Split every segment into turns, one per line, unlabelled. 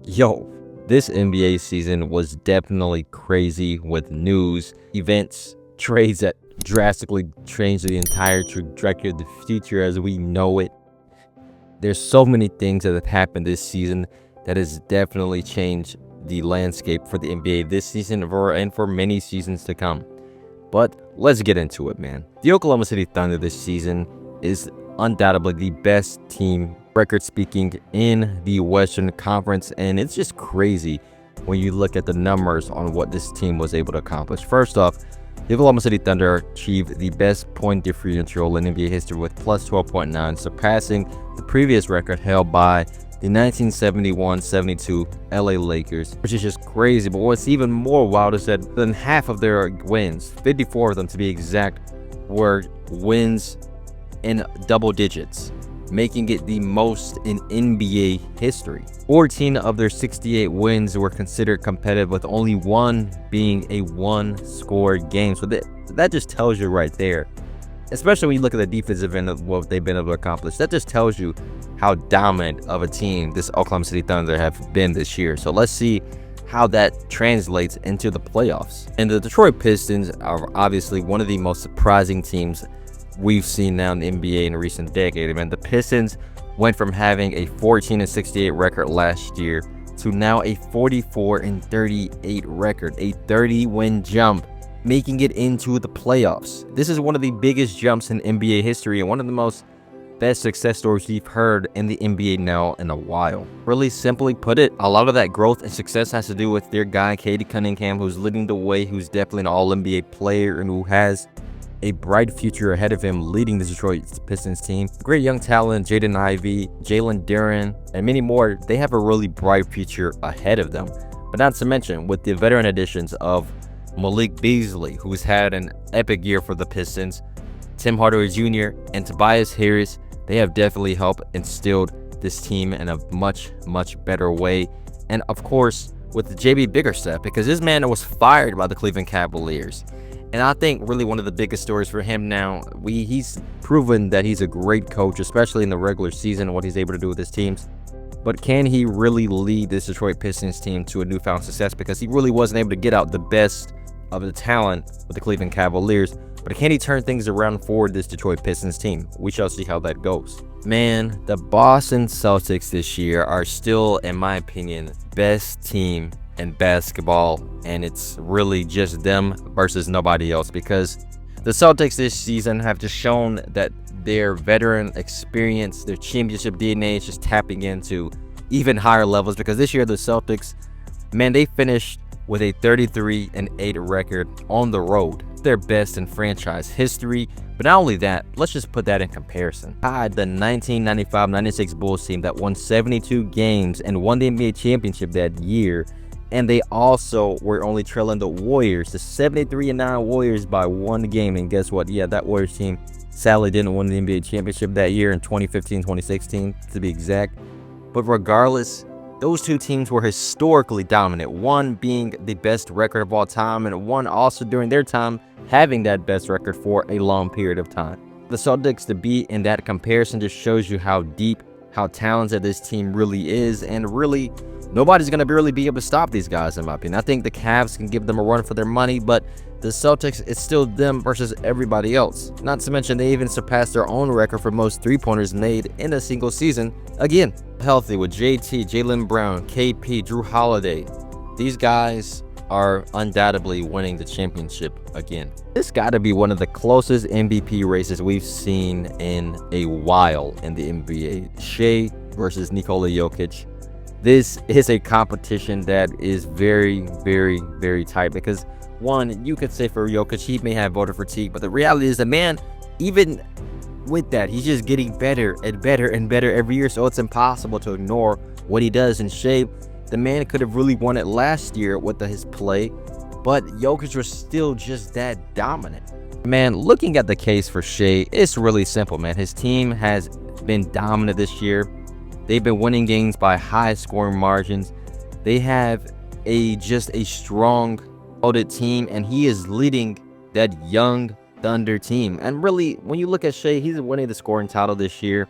Yo, this NBA season was definitely crazy with news, events, trades that drastically changed the entire trajectory of the future as we know it. There's so many things that have happened this season that has definitely changed the landscape for the NBA this season and for many seasons to come. But let's get into it, man. The Oklahoma City Thunder this season is undoubtedly the best team, record speaking, in the Western Conference, and it's just crazy when you look at the numbers on what this team was able to accomplish. First off, the Oklahoma City Thunder achieved the best point differential in NBA history with plus 12.9, surpassing the previous record held by the 1971-72 LA Lakers, which is just crazy. But what's even more wild is that than half of their wins, 54 of them to be exact, were wins in double digits, making it the most in NBA history. 14 of their 68 wins were considered competitive, with only one being a one-score game. So that just tells you right there, especially when you look at the defensive end of what they've been able to accomplish, that just tells you how dominant of a team this Oklahoma City Thunder have been this year. So let's see how that translates into the playoffs. And the Detroit Pistons are obviously one of the most surprising teams we've seen now in the NBA in a recent decade. I mean, the Pistons went from having a 14-68 record last year to now a 44-38 record, a 30-win jump, making it into the playoffs. This is one of the biggest jumps in NBA history and one of the most best success stories we've heard in the NBA now in a while. Really simply put it, a lot of that growth and success has to do with their guy, Cade Cunningham, who's leading the way, who's definitely an all-NBA player and who has a bright future ahead of him leading the Detroit Pistons team. Great young talent, Jaden Ivey, Jalen Duren, and many more. They have a really bright future ahead of them. But not to mention, with the veteran additions of Malik Beasley, who's had an epic year for the Pistons, Tim Hardaway Jr., and Tobias Harris, they have definitely helped instilled this team in a much better way. And of course, with the JB Bickerstaff, because this man was fired by the Cleveland Cavaliers. And I think really one of the biggest stories for him now, he's proven that he's a great coach, especially in the regular season, what he's able to do with his teams. But can he really lead this Detroit Pistons team to a newfound success? Because he really wasn't able to get out the best of the talent with the Cleveland Cavaliers. But can he turn things around for this Detroit Pistons team? We shall see how that goes. Man, the Boston Celtics this year are still, in my opinion, best team in basketball, and it's really just them versus nobody else, because the Celtics this season have just shown that their veteran experience, their championship DNA is just tapping into even higher levels. Because this year the Celtics, man, they finished with a 33-8 record on the road, their best in franchise history. But not only that, let's just put that in comparison. Tied the 1995-96 Bulls team that won 72 games and won the NBA championship that year. And they also were only trailing the Warriors, the 73-9 Warriors, by one game. And guess what? Yeah, that Warriors team sadly didn't win the NBA championship that year in 2015-2016 to be exact. But regardless, those two teams were historically dominant, one being the best record of all time and one also during their time having that best record for a long period of time. The Celtics to be in that comparison just shows you how deep, how talented this team really is, and really nobody's going to really be able to stop these guys, in my opinion. I think the Cavs can give them a run for their money, but the Celtics, it's still them versus everybody else. Not to mention, they even surpassed their own record for most three-pointers made in a single season. Again, healthy with JT, Jaylen Brown, KP, Drew Holiday. These guys are undoubtedly winning the championship again. This got to be one of the closest MVP races we've seen in a while in the NBA. Shai versus Nikola Jokic. This is a competition that is very tight, because one, you could say for Jokic, he may have voter fatigue, but the reality is the man, even with that, he's just getting better and better every year. So it's impossible to ignore what he does. And Shai, the man could have really won it last year with his play, but Jokic was still just that dominant. Man, looking at the case for Shai, it's really simple, man. His team has been dominant this year. They've been winning games by high scoring margins. They have just a strong loaded team, and he is leading that young Thunder team. And really, when you look at Shai, he's winning the scoring title this year.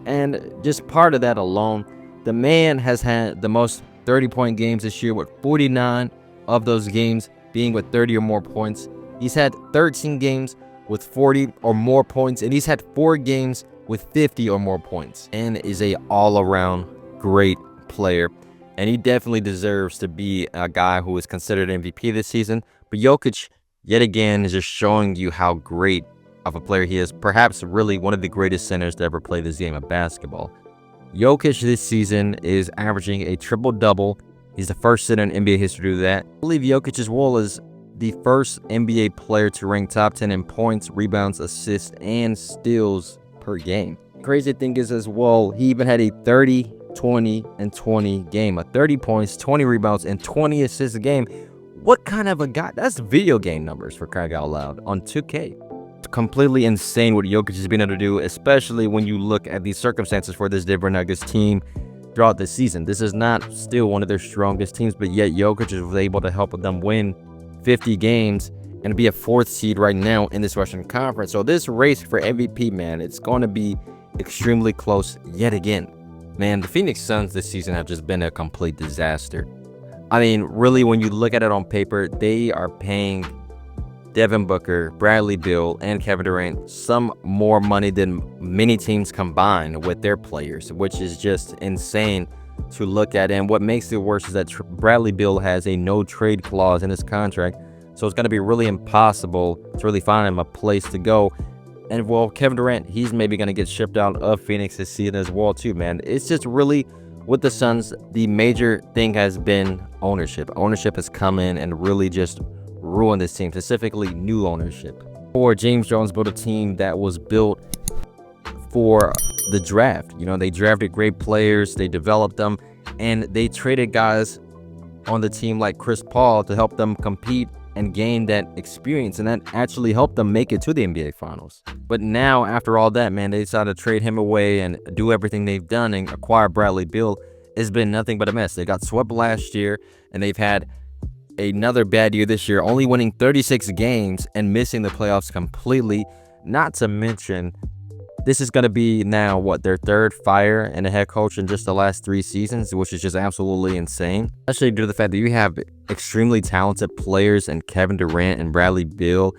And just part of that alone, the man has had the most 30-point games this year, with 49 of those games being with 30 or more points. He's had 13 games with 40 or more points, and he's had 4 games with 50 or more points, and is a all-around great player. And he definitely deserves to be a guy who is considered MVP this season. But Jokic, yet again, is just showing you how great of a player he is. Perhaps really one of the greatest centers to ever play this game of basketball. Jokic this season is averaging a triple-double. He's the first center in NBA history to do that. I believe Jokic as well is the first NBA player to rank top 10 in points, rebounds, assists, and steals per game. Crazy thing is as well, he even had a 30, 20, and 20 game. A 30 points, 20 rebounds, and 20 assists a game. What kind of a guy? That's video game numbers, for crying out loud, on 2K. It's completely insane what Jokic has been able to do, especially when you look at the circumstances for this Denver Nuggets team throughout the season. This is not still one of their strongest teams, but yet Jokic was able to help them win 50 games and be a 4th seed right now in this Western Conference. So this race for MVP, man, it's going to be extremely close yet again. Man, the Phoenix Suns this season have just been a complete disaster. I mean, really, when you look at it on paper, they are paying Devin Booker, Bradley Beal, and Kevin Durant some more money than many teams combined with their players, which is just insane to look at. And what makes it worse is that Bradley Beal has a no-trade clause in his contract, so it's going to be really impossible to really find him a place to go. And, well, Kevin Durant, he's maybe going to get shipped out of Phoenix this season as well, too, man. It's just really, with the Suns, the major thing has been ownership. Ownership has come in and really just ruined this team, specifically new ownership. Or James Jones built a team that was built for the draft. You know, they drafted great players, they developed them, and they traded guys on the team like Chris Paul to help them compete and gain that experience, and that actually helped them make it to the NBA Finals. But now, after all that, man, they decided to trade him away and do everything they've done and acquire Bradley Beal. It's been nothing but a mess. They got swept last year, and they've had another bad year this year, only winning 36 games and missing the playoffs completely. Not to mention, this is going to be now, what, their 3rd fire and a head coach in just the last 3 seasons, which is just absolutely insane. Especially due to the fact that you have extremely talented players in Kevin Durant and Bradley Beal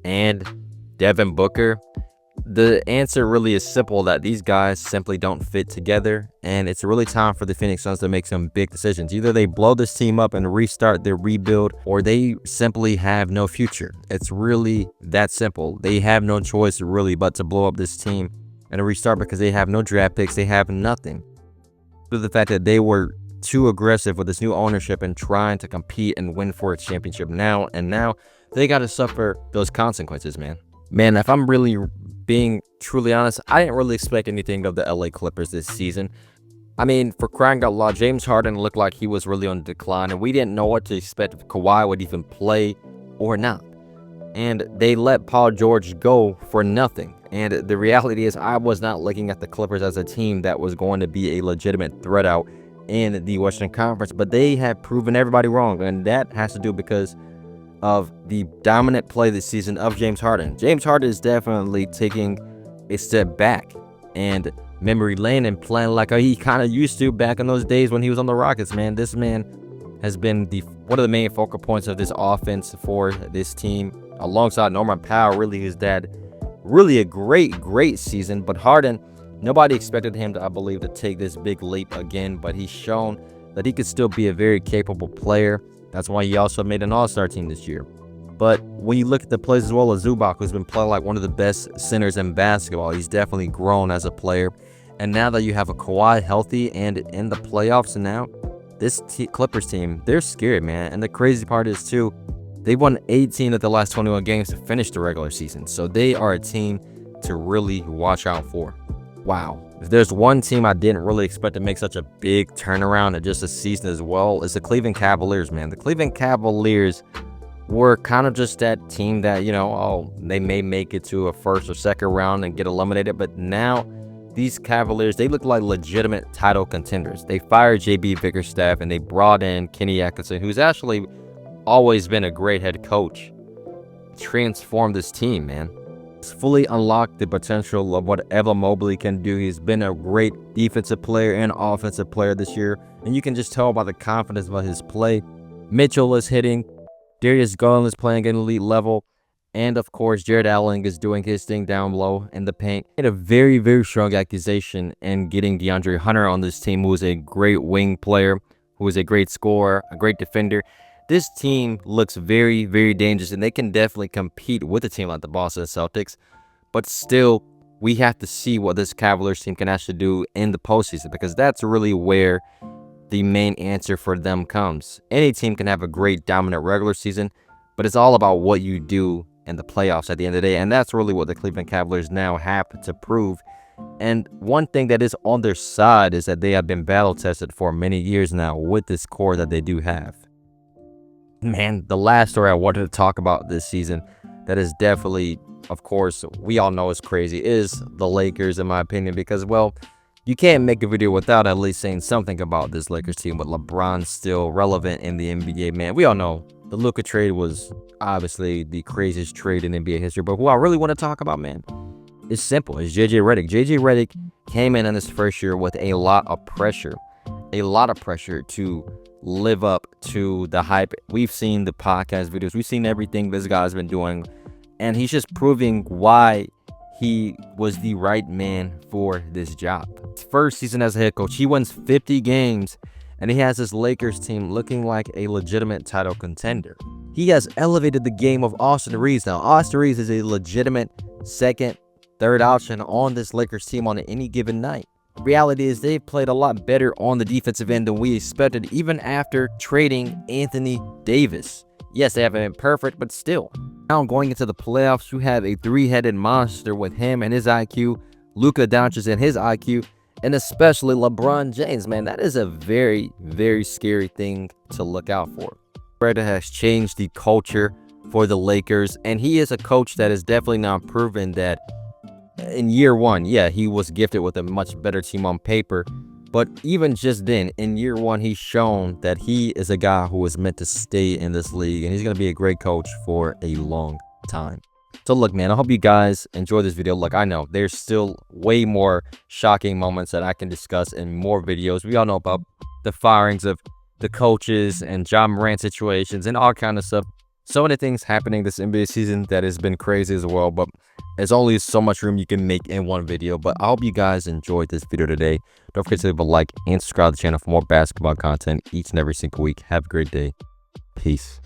and Devin Booker. The answer really is simple, that these guys simply don't fit together, and it's really time for the Phoenix Suns to make some big decisions. Either they blow this team up and restart their rebuild, or they simply have no future. It's really that simple. They have no choice really but to blow up this team and restart, because they have no draft picks. They have nothing. Due to the fact that they were too aggressive with this new ownership and trying to compete and win for a championship now, and now they got to suffer those consequences, man. Man, if I'm really being truly honest, I didn't really expect anything of the LA Clippers this season. I mean, for crying out loud, James Harden looked like he was really on decline, and we didn't know what to expect if Kawhi would even play or not. And they let Paul George go for nothing. And the reality is, I was not looking at the Clippers as a team that was going to be a legitimate threat out in the Western Conference, but they have proven everybody wrong, and that has to do because of the dominant play this season of James Harden. James Harden is definitely taking a step back and memory lane and playing like he kind of used to back in those days when he was on the Rockets, man. This man has been one of the main focal points of this offense for this team, alongside Norman Powell, really his dad. Really a great season, but Harden, nobody expected him to, I believe, to take this big leap again, but he's shown that he could still be a very capable player. That's why he also made an all-star team this year. But when you look at the plays as well as Zubac, who's been playing like one of the best centers in basketball, he's definitely grown as a player. And now that you have a Kawhi healthy and in the playoffs now, this Clippers team, they're scared, man. And the crazy part is, too, they won 18 of the last 21 games to finish the regular season. So they are a team to really watch out for. Wow. If there's one team I didn't really expect to make such a big turnaround in just a season as well, it's the Cleveland Cavaliers, man. The Cleveland Cavaliers were kind of just that team that, you know, oh, they may make it to a 1st or 2nd round and get eliminated. But now these Cavaliers, they look like legitimate title contenders. They fired J.B. Bickerstaff and they brought in Kenny Atkinson, who's actually always been a great head coach. Transformed this team, man. He's fully unlocked the potential of what Evan Mobley can do. He's been a great defensive player and offensive player this year. and you can just tell by the confidence of his play. Mitchell is hitting, Darius Garland is playing at an elite level, and of course, Jared Allen is doing his thing down low in the paint. He had a very, very strong accusation in getting DeAndre Hunter on this team, who is a great wing player, who is a great scorer, a great defender. This team looks very, very dangerous, and they can definitely compete with a team like the Boston Celtics. But still, we have to see what this Cavaliers team can actually do in the postseason, because that's really where the main answer for them comes. Any team can have a great dominant regular season, but it's all about what you do in the playoffs at the end of the day, and that's really what the Cleveland Cavaliers now have to prove. And one thing that is on their side is that they have been battle tested for many years now with this core that they do have. Man, the last story I wanted to talk about this season that is definitely, of course, we all know is crazy, is the Lakers, in my opinion, because, well, you can't make a video without at least saying something about this Lakers team with LeBron still relevant in the NBA, man. We all know the Luka trade was obviously the craziest trade in NBA history, but who I really want to talk about, man, is simple. It's JJ Redick. JJ Redick came in his first year with a lot of pressure to live up to the hype. We've seen the podcast videos. We've seen everything this guy's been doing, and he's just proving why he was the right man for this job. His first season as a head coach, he wins 50 games, and he has his Lakers team looking like a legitimate title contender. He has elevated the game of Austin Reeves. Now, Austin Reeves is a legitimate second, third option on this Lakers team on any given night. The reality is they've played a lot better on the defensive end than we expected, even after trading Anthony Davis. Yes, they haven't been perfect, but still. Now going into the playoffs, you have a three-headed monster with him and his IQ, Luka Doncic and his IQ, and especially LeBron James. Man, that is a very, very scary thing to look out for. Breda has changed the culture for the Lakers, and he is a coach that is definitely now proven that in year one, yeah, he was gifted with a much better team on paper. But even just then, in year one, he's shown that he is a guy who is meant to stay in this league, and he's going to be a great coach for a long time. So look, man, I hope you guys enjoy this video. Look, I know there's still way more shocking moments that I can discuss in more videos. We all know about the firings of the coaches and Ja Morant situations and all kind of stuff. So many things happening this NBA season that has been crazy as well, but there's only so much room you can make in one video. But I hope you guys enjoyed this video today. Don't forget to leave a like and subscribe to the channel for more basketball content each and every single week. Have a great day. Peace.